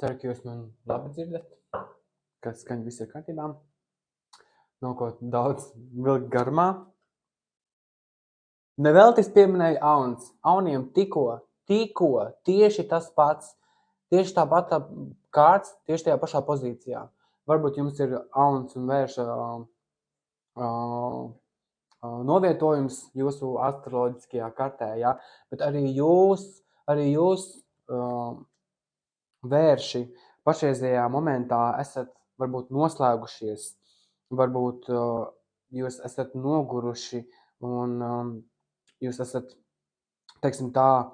Ceru, ka jūs man labi dzirdat, ka skaņa viss ir kārtībā. Nav ko daudz vilkt garumā. Neveltis pieminēja Auns. Auniem tikko tieši tas pats, tieši tāpat kārts, tieši tajā pašā pozīcijā. Varbūt jums ir Auns un Vērša novietojums jūsu astroloģiskajā kartē, ja? Bet arī jūs Vērši pašreizējā momentā esat varbūt noslēgušies, varbūt jūs esat noguruši un jūs esat, teiksim tā,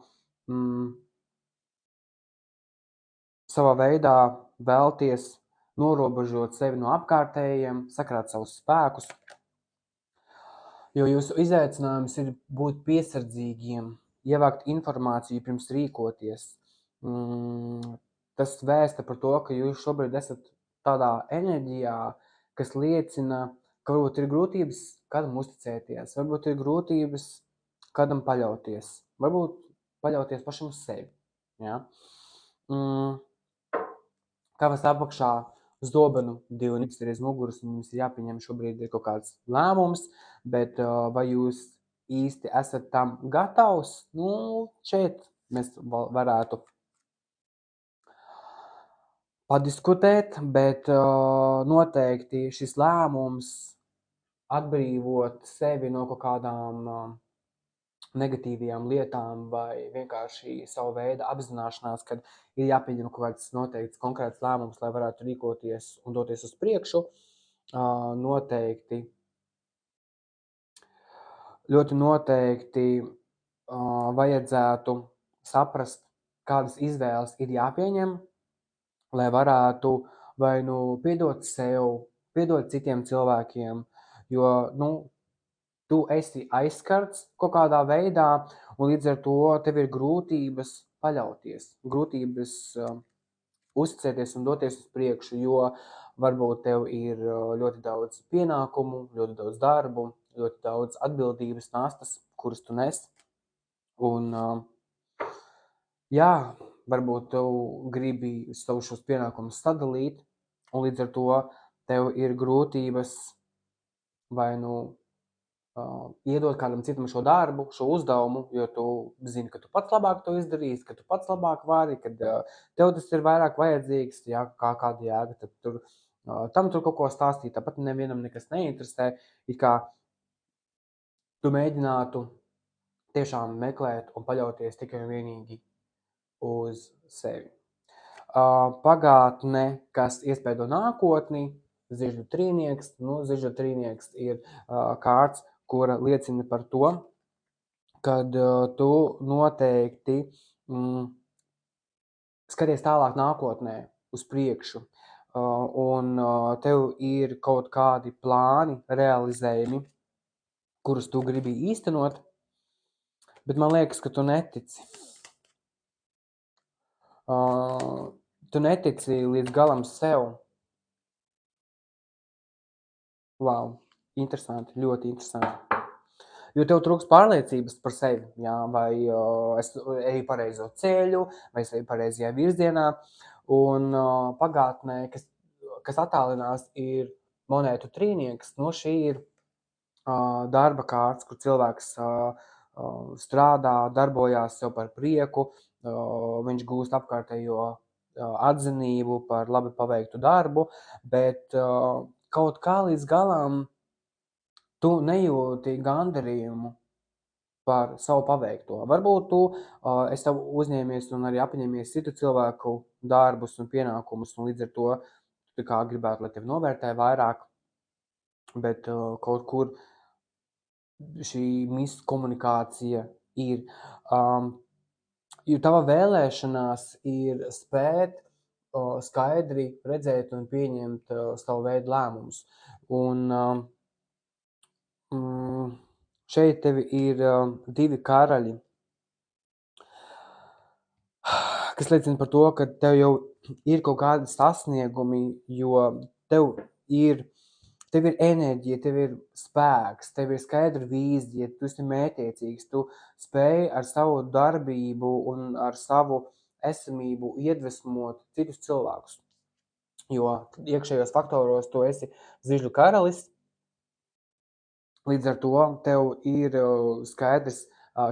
savā veidā vēlties norobežot sevi no apkārtējiem, sakrāt savus spēkus, jo jūsu izaicinājums ir būt piesardzīgiem, ievākt informāciju pirms rīkoties. Tas vēsta par to, ka jūs šobrīd esat tādā enerģijā, kas liecina, ka varbūt ir grūtības kādam uzticēties, varbūt ir grūtības kādam paļauties, varbūt paļauties pašam uz sevi. Ja? Kavas apakšā uz dobenu 2 niks ir aiz muguras, un jums ir jāpieņem šobrīd ir kaut kāds lēmums, bet vai jūs īsti esat tam gatavs? Šeit mēs varētu padiskutēt, bet noteikti šis lēmums atbrīvot sevi no kaut kādām negatīvajām lietām vai vienkārši savu veidu apzināšanās, kad ir jāpieņem kaut kāds noteikts konkrēts lēmums, lai varētu rīkoties un doties uz priekšu, ļoti noteikti vajadzētu saprast, kādas izvēles ir jāpieņem, lai varētu vai piedot sev, piedot citiem cilvēkiem, jo, tu esi aizskarts kaut kādā veidā, un līdz ar to tev ir grūtības paļauties, grūtības uzticēties un doties uz priekšu, jo varbūt tev ir ļoti daudz pienākumu, ļoti daudz darbu, ļoti daudz atbildības nastas, kuras tu nes. Un, varbūt tev gribi savus šos pienākumus sadalīt, un līdz ar to tev ir grūtības vai iedot kādam citam šo darbu, šo uzdevumu, jo tu zini, ka tu pats labāk to izdarīsi, ka tu pats labāk vari, kad tev tas ir vairāk vajadzīgs, kā kāda jēga, tad tam tur kaut ko stāstīt, tāpat nevienam nekas neinteresē, it kā tu mēģinātu tiešām meklēt un paļauties tikai un vienīgi uz sevi. Pagātne, kas iespēdo nākotni, zižļu trīnieks. Zižļu trīnieks ir kārts, kura liecina par to, kad tu noteikti skaties tālāk nākotnē uz priekšu, un tev ir kaut kādi plāni realizējumi, kurus tu gribi īstenot, bet man liekas, ka tu netici. Tu netici līdz galam sev. Wow, interesanti, ļoti interesanti. Jo tev trūks pārliecības par sevi, vai es eju pareizo ceļu, vai es eju pareizajā virzienā. Un pagātnē, kas attālinās, ir monētu trīnieks. Šī ir darba kārts, kur cilvēks strādā, darbojās sev par prieku, viņš gūst apkārtējo atzinību par labi paveiktu darbu, bet kaut kā līdz galam tu nejūti gandarījumu par savu paveikto. Varbūt tu esi uzņēmies un arī apņēmies citu cilvēku darbus un pienākumus, un līdz ar to tu kā gribētu, lai tevi novērtē vairāk, bet kaut kur šī miskomunikācija ir. Jo tava vēlēšanās ir spēt skaidri redzēt un pieņemt savu veidu lēmumus. Un šeit tevi ir 2 karaļi, kas liecina par to, ka tev jau ir kaut kādi sasniegumi, jo tev ir enerģija, tev ir spēks, tev ir skaidra vīzija, tu esi mērķiecīgs, tu spēj ar savu darbību un ar savu esamību iedvesmot citus cilvēkus. Jo iekšējos faktoros tu esi zižļu karalis, līdz ar to tev ir skaidrs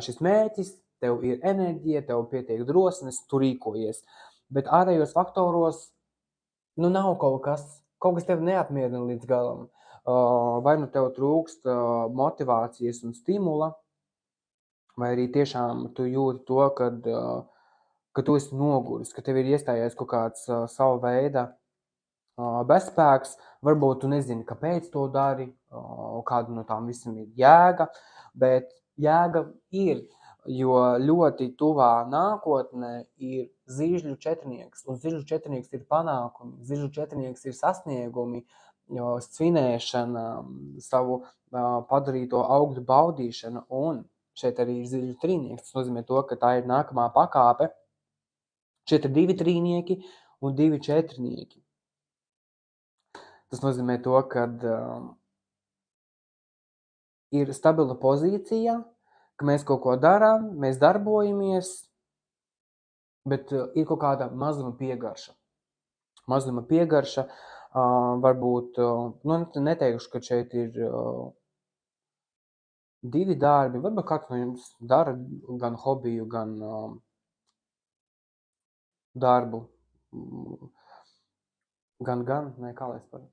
šis mērķis, tev ir enerģija, tev pietiek drosmes, tu rīkojies. Bet ārējos faktoros nav kaut kas tev neapmierina līdz galam. Vai nu tev trūkst motivācijas un stimula, vai arī tiešām tu jūti to, ka tu esi noguris, ka tev ir iestājies kaut kāds sava veida bezspēks, varbūt tu nezini, kāpēc to dari, kāda no tām visam ir jēga, bet jēga ir, jo ļoti tuvā nākotnē ir zižļu četrnieks, un zižļu četrnieks ir panākumi, zižļu četrnieks ir sasniegumi, svinēšana, savu padarīto augļu baudīšana, un šeit arī ir zižļu trīnieks. Tas nozīmē to, ka tā ir nākamā pakāpe. Šeit ir 2 trīnieki un 2 četrnieki. Tas nozīmē to, ka ir stabila pozīcija, ka mēs kaut ko darām, mēs darbojamies, bet ir kaut kāda mazuma piegarša. Mazuma piegarša varbūt, neteikšu, ka šeit ir 2 darbi, varbūt kāds no jums dara gan hobiju, gan darbu, kā lai es paru.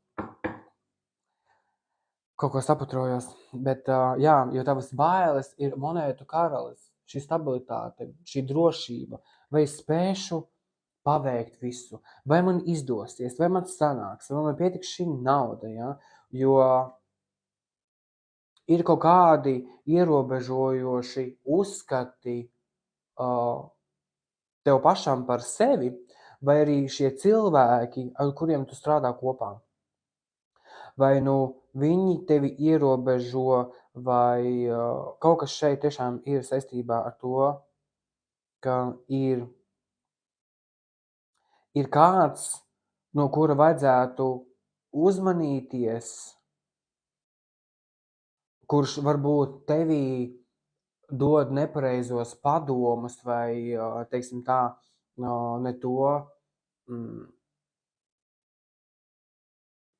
Kaut ko saputrojos, bet jā, jo tavas bailes ir monētu karalis, šī stabilitāte, šī drošība, vai es spēšu paveikt visu, vai man izdosies, vai man sanāks, vai man pietiks šī nauda, ja? Jo ir kaut kādi ierobežojoši uzskati tev pašam par sevi, vai arī šie cilvēki, ar kuriem tu strādā kopā. Vai viņi tevi ierobežo, vai kaut kas šeit tiešām ir saistībā ar to, ka ir kāds, no kura vajadzētu uzmanīties, kurš varbūt tevī dod nepareizos padomus vai, teiksim tā, ne to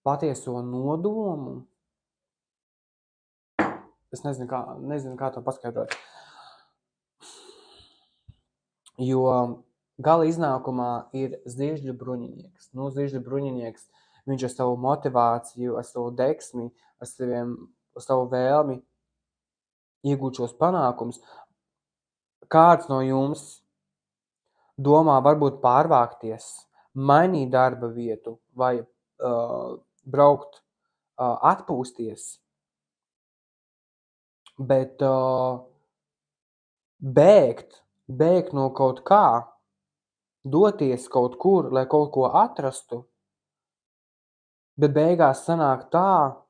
patieso nodomu. Es nezinu, kā to paskaidrot. Jo gala iznākumā ir zižļu bruņinieks. Zižļu bruņinieks, viņš ar savu motivāciju, ar savu deksmi, ar savu vēlmi iegūt šos panākumus. Kāds no jums domā varbūt pārvākties, mainīt darba vietu vai braukt atpūsties, bet bēgt no kaut kā, doties kaut kur, lai kaut ko atrastu, bet beigās sanāk tā,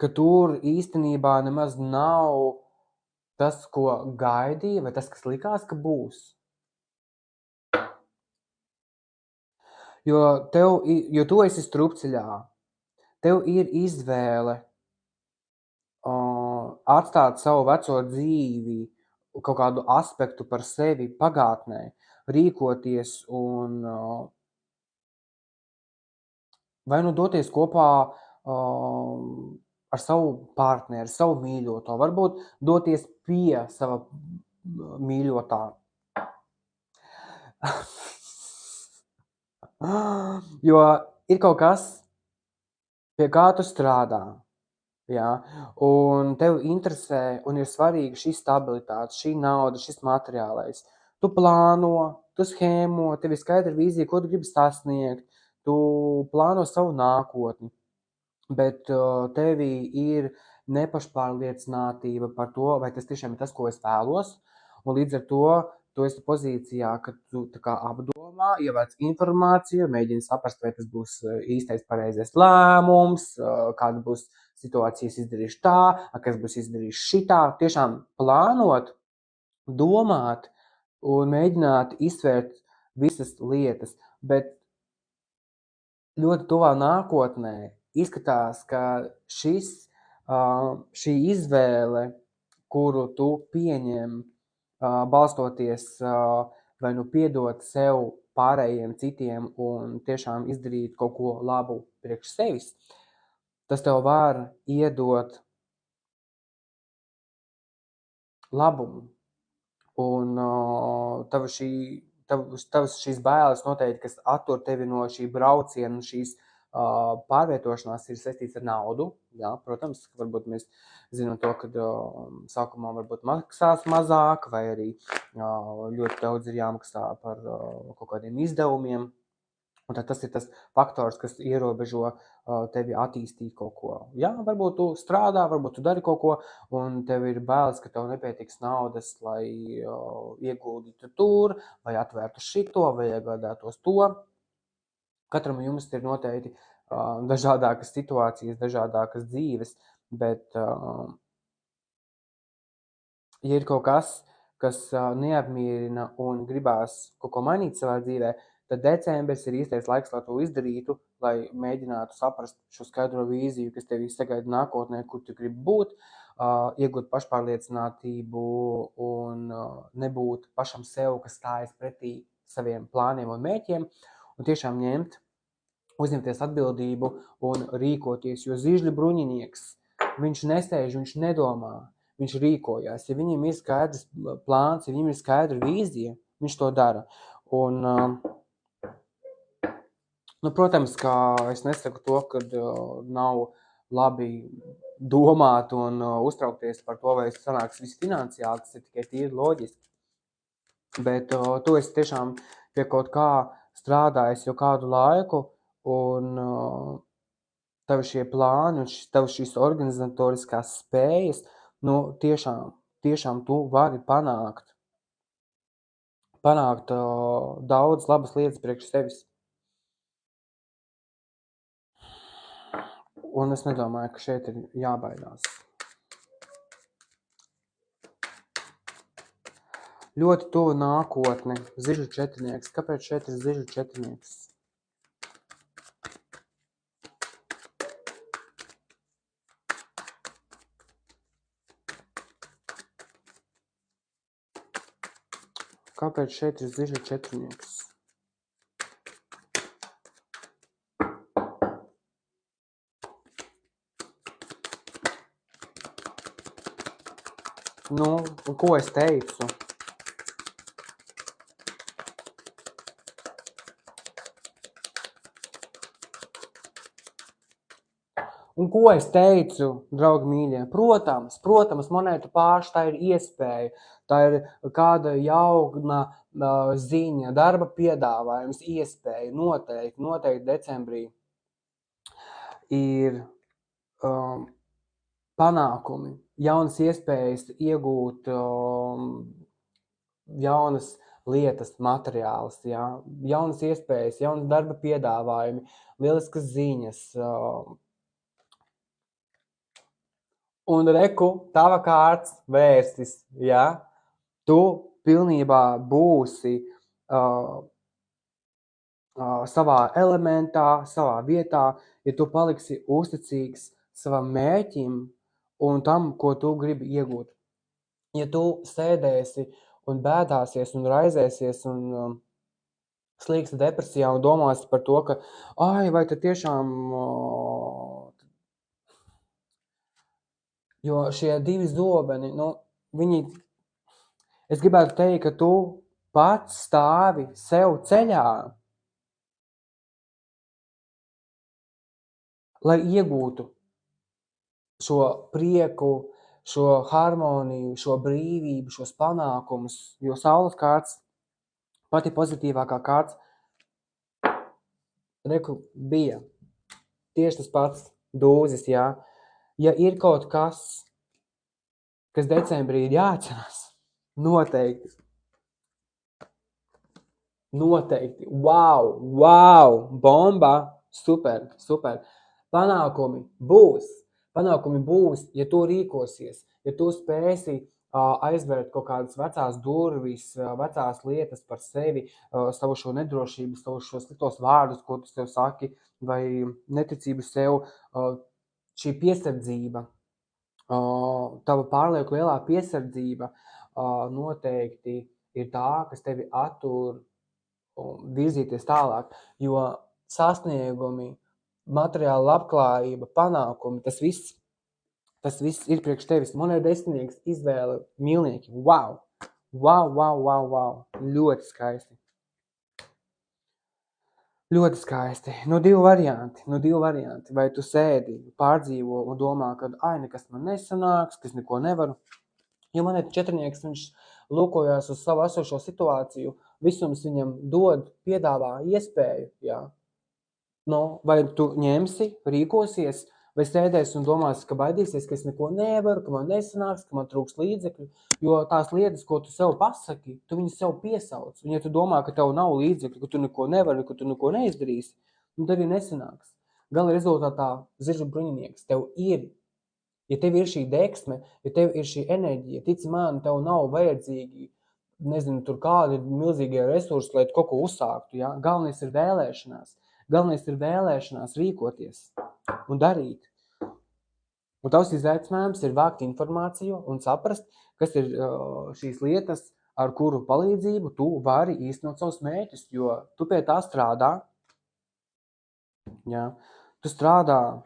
ka tur īstenībā nemaz nav tas, ko gaidīja, vai tas, kas likās, ka būs. Jo tu esi strupceļā, tev ir izvēle atstāt savu veco dzīvi, kaut kādu aspektu par sevi pagātnē, rīkoties un vai doties kopā ar savu partneri, savu mīļoto, varbūt doties pie sava mīļotā. Jo ir kaut kas, pie kā tu strādā, ja? Un tev interesē un ir svarīga šī stabilitāte, šī nauda, šis materiālais. Tu plāno, tu schēmo, tev ir skaidra vīzija, ko tu gribi sasniegt, tu plāno savu nākotni, bet tevī ir nepašpārliecinātība par to, vai tas tiešām ir tas, ko es vēlos, un līdz ar to tu esi pozīcijā, ka tu tā kā apdomā, ievāc informāciju, mēģini saprast, vai tas būs īstais pareizais lēmums, kāda būs situācijas izdarīšu tā, kas būs izdarīšu šitā. Tiešām plānot, domāt un mēģināt izsvērt visas lietas, bet ļoti tuvā nākotnē izskatās, ka šī izvēle, kuru tu pieņem, balstoties vai nu piedot sev pārējiem citiem un tiešām izdarīt kaut ko labu priekš sevis, tas tev var iedot labumu. Un tavas šīs bailes noteikti, kas attur tevi no šī brauciena, šīs pārvietošanās ir saistīts ar naudu. Jā, protams, varbūt mēs zinām to, ka sākumā varbūt maksās mazāk, vai arī ļoti daudz ir jāmaksā par kaut kādiem izdevumiem. Un tad tas ir tas faktors, kas ierobežo tevi attīstīt kaut ko. Jā, varbūt tu strādā, varbūt tu dari kaut ko, un tev ir bailes, ka tev nepietiks naudas, lai ieguldītu tur, vai atvērtu šito, vai iegādātos to. Katram jums ir noteikti dažādākas situācijas, dažādākas dzīves, bet ja ir kaut kas neapmierina un gribās kaut ko mainīt savā dzīvē, tad decembris ir īstais laiks, lai to izdarītu, lai mēģinātu saprast šo skaidro vīziju, kas tevi sagaida nākotnē, kur tu gribi būt, iegūt pašpārliecinātību un nebūt pašam sev, kas stājas pretī saviem plāniem un mērķiem, un tiešām uzņemties atbildību un rīkoties, jo zižļu bruņinieks, viņš nesēž, viņš nedomā, viņš rīkojās. Ja viņam ir skaidrs plāns, ja viņam ir skaidra vīzija, viņš to dara. Un protams, ka es nesaku to, ka nav labi domāt un uztraukties par to, vai sanāks viss finansiāli, tas ir tikai tīri loģiski. Bet tu esi tiešām pie kaut kā strādājis jau kādu laiku, un tev šie plāni un tev šīs organizatoriskās spējas, tiešām tu vari panākt daudz labas lietas priekš sevis. Un es nedomāju, ka šeit ir jābaidās. Ļoti tuvu nākotne, zižu četrnieks. Kāpēc šeit ir zižu četrnieks? Kāpēc šeit ir zižu četrnieks? Ko es teicu? Un ko es teicu, draugi mīļie? Protams, monētu pārš, tā ir iespēja, tā ir kāda jauna ziņa, darba piedāvājums, iespēja, noteikti decembrī ir panākumi, jaunas iespējas iegūt jaunas lietas, materiālus, jā, jaunas iespējas, jaunas darba piedāvājumi, lieliskas ziņas. Un reku, tava kārts vērstis, jā, tu pilnībā būsi savā elementā, savā vietā, ja tu paliksi uzticīgs savam mērķim un tam, ko tu gribi iegūt. Ja tu sēdēsi un bēdāsies un raizēsies un slīgsi depresijā un domāsi par to, ka, vai tad tiešām, jo šie divi zobeni, es gribētu teikt, ka tu pats stāvi sev ceļā, lai iegūtu šo prieku, šo harmoniju, šo brīvību, šos panākumus, jo saules kārts, pati pozitīvākā kārts, reku, bija tieši tas pats dūzis, jā. Ja ir kaut kas decembrī ir jāatcerās, noteikti, wow, bomba, super. Panākumi būs, ja tu rīkosies, ja tu spēsi aizvērt kaut kādas vecās durvis, vecās lietas par sevi, savu šo nedrošību, savu šo sliktos vārdus, ko tu sev saki, vai neticību sev, šī piesardzība, tava pārlieku lielā piesardzība, noteikti ir tā, kas tevi attur virzīties tālāk, jo sasniegumi, materiāla labklājība, panākumi, tas viss ir priekš tevis. Man ir desmitnieks izvēle mīlnieki. Wow! Wow, wow, wow, wow! Ļoti skaisti. Ļoti skaisti. No divi varianti. Vai tu sēdi, pārdzīvo un domā, ka nekas man nesanāks, ka es neko nevaru. Ja man ir četrnieks, viņš lūkojās uz savu esošo situāciju, visums viņam dod, piedāvā iespēju, jā. Vai tu ņemsi, rīkosies, vai sēdēsi un domāsi, ka baidīsies, ka es neko nevaru, ka man nesanāks, ka man trūks līdzekļu, jo tās lietas, ko tu sev pasaki, tu viņas sev piesauc. Un ja tu domā, ka tev nav līdzekļu, ka tu neko nevari, ka tu neko neizdarīsi, tad arī nesanāks. Gala rezultātā ziržu bruņinieks tev ir. Ja tev ir šī deksme, ja tev ir šī enerģija, tici man, tev nav vajadzīgi, nezinu, tur kādi milzīgie resursi, lai tu kaut ko uzsāktu, ja? Galvenais ir vēlēšanās. Galvenais ir vēlēšanās rīkoties un darīt. Un tavs izaicinājums ir vākt informāciju un saprast, kas ir šīs lietas, ar kuru palīdzību tu vari īstenot savus mērķus, jo tu pie tā strādā. Ja? Tu strādā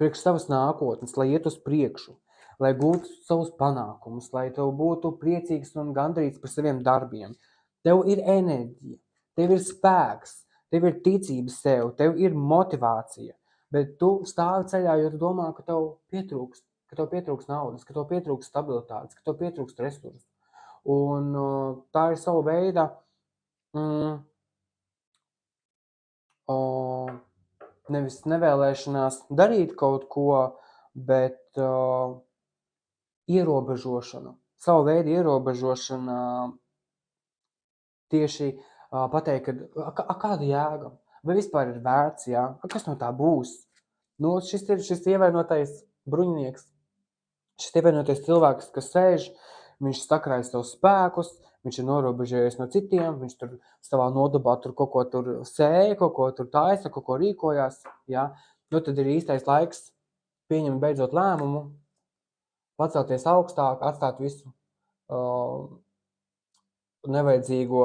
priekš savas nākotnes, lai iet uz priekšu, lai gūtu savus panākumus, lai tev būtu priecīgs un gandrīz par saviem darbiem. Tev ir enerģija, tev ir spēks, tev ir ticība sev, tev ir motivācija, bet tu stāvi ceļā, jo tu domā, ka tev pietrūks naudas, ka tev pietrūks stabilitātes, ka tev pietrūks resursu. Un tā ir sava veida nevis nevēlēšanās darīt kaut ko, bet ierobežošana, sava veida ierobežošana tieši pateikt, ka kāda jēga, vai vispār ir vērts, jā, kas no tā būs. Šis ir šis ievainotais bruņinieks, šis ievainotais cilvēks, kas sēž, viņš sakrājas savus spēkus, viņš ir norobežojies no citiem, viņš tur savā nodabā tur kaut ko tur sēja, kaut ko tur taisa, kaut ko rīkojās, jā. Tad ir īstais laiks pieņemt beidzot lēmumu, pacelties augstāk, atstāt visu nevajadzīgo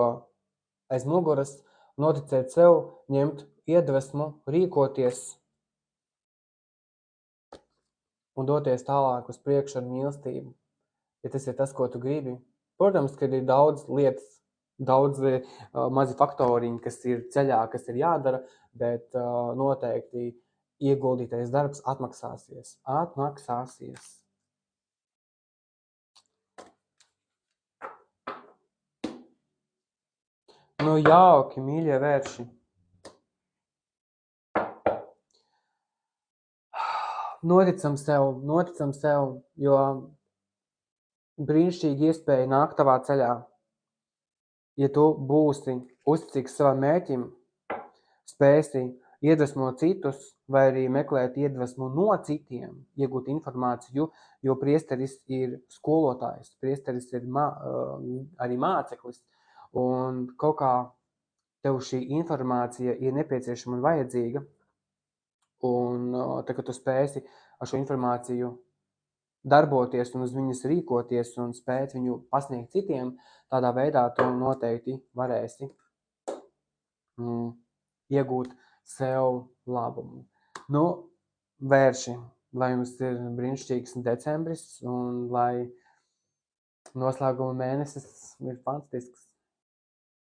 aiz muguras, noticēt sev, ņemt iedvesmu, rīkoties un doties tālāk uz priekšu ar mīlestību, ja tas ir tas, ko tu gribi. Protams, ka ir daudz lietas, daudz mazi faktoriņi, kas ir ceļā, kas ir jādara, bet noteikti ieguldītais darbs atmaksāsies. Jauki, mīļie vērši. Noticam sev, jo brīnišķīgi iespēja nāk tavā ceļā. Ja tu būsi uzticīgs savam mērķim, spēsi iedvesmot citus, vai arī meklēt iedvesmu no citiem, iegūt informāciju, jo priesteris ir skolotājs, priesteris ir arī māceklis, un kaut kā tev šī informācija ir nepieciešama un vajadzīga, un tad, kad tu spēsi ar šo informāciju darboties un uz viņas rīkoties un spēt viņu pasniegt citiem, tādā veidā tu noteikti varēsi iegūt sev labumu. Vērši, lai jums ir brīnišķīgs decembris un lai noslēguma mēnesis ir fantastisks.